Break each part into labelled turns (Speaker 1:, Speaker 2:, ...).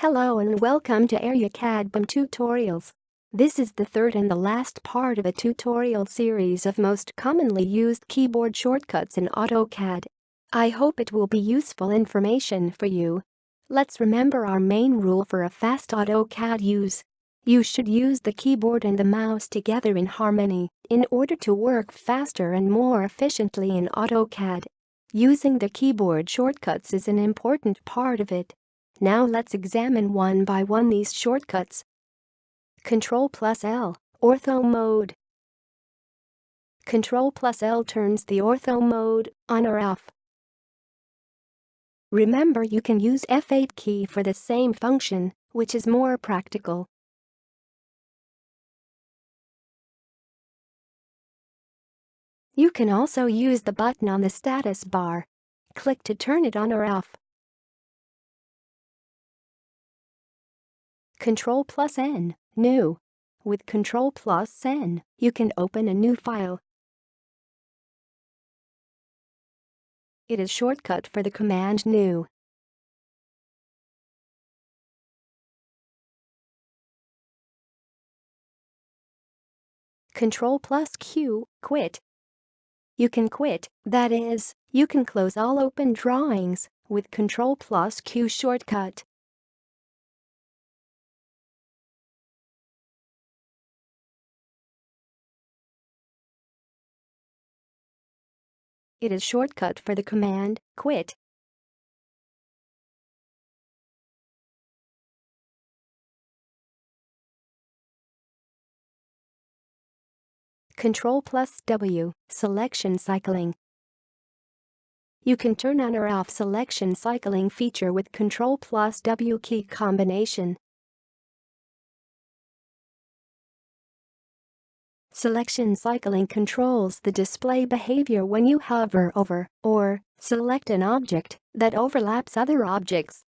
Speaker 1: Hello and welcome to Autocad BIM tutorials. This is the third and the last part of a tutorial series of most commonly used keyboard shortcuts in AutoCAD. I hope it will be useful information for you. Let's remember our main rule for a fast AutoCAD use. You should use the keyboard and the mouse together in harmony in order to work faster and more efficiently in AutoCAD. Using the keyboard shortcuts is an important part of it. Now let's examine one by one these shortcuts. Ctrl+L, Ortho Mode. Ctrl+L turns the Ortho Mode on or off. Remember, you can use F8 key for the same function, which is more practical. You can also use the button on the status bar. Click to turn it on or off. Ctrl+N, New. With Ctrl+N, you can open a new file. It is shortcut for the command New. Ctrl+Q, Quit. You can quit, that is, you can close all open drawings with Ctrl+Q shortcut. It is shortcut for the command Quit. Ctrl+W, Selection Cycling. You can turn on or off selection cycling feature with Ctrl+W key combination. Selection cycling controls the display behavior when you hover over or select an object that overlaps other objects.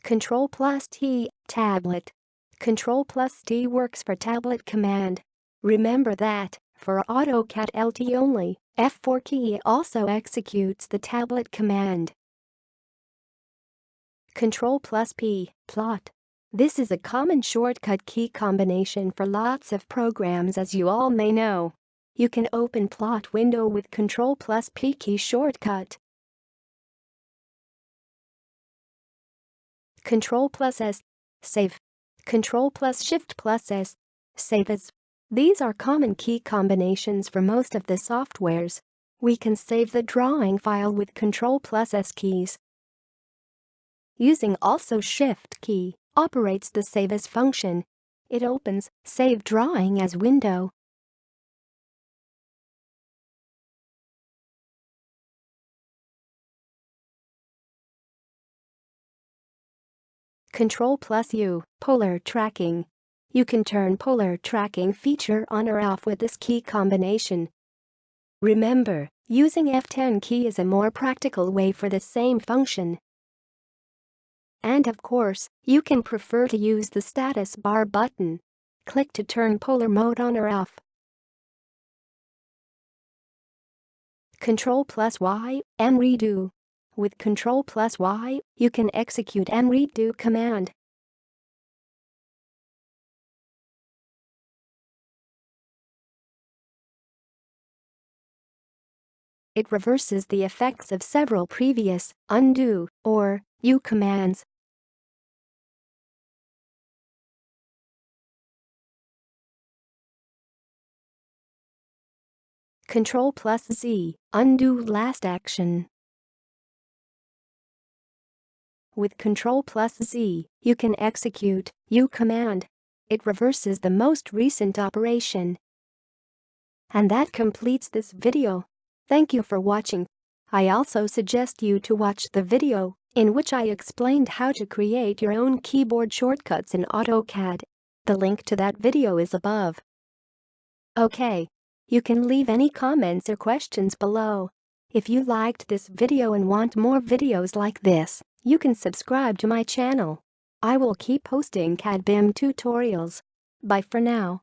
Speaker 1: Ctrl+T, Tablet. Ctrl+T works for tablet command. Remember that, for AutoCAD LT only, F4 key also executes the tablet command. Ctrl+P, Plot. This is a common shortcut key combination for lots of programs, as you all may know. You can open plot window with Ctrl+P key shortcut. Ctrl+S, Save. Ctrl+Shift+S, Save as. These are common key combinations for most of the softwares. We can save the drawing file with Ctrl+S keys. Using also Shift key operates the Save As function. It opens Save Drawing As window. Ctrl+U, Polar Tracking. You can turn polar tracking feature on or off with this key combination. Remember, using F10 key is a more practical way for the same function. And of course, you can prefer to use the status bar button. Click to turn polar mode on or off. Ctrl+Y, mRedo. With Ctrl+Y, you can execute mRedo command. It reverses the effects of several previous undo or U commands. Ctrl+Z, undo last action. With Ctrl+Z, you can execute U command. It reverses the most recent operation. And that completes this video. Thank you for watching. I also suggest you to watch the video in which I explained how to create your own keyboard shortcuts in AutoCAD. The link to that video is above. Okay. You can leave any comments or questions below. If you liked this video and want more videos like this, You can subscribe to my channel. I will keep posting CAD BIM tutorials. Bye for now.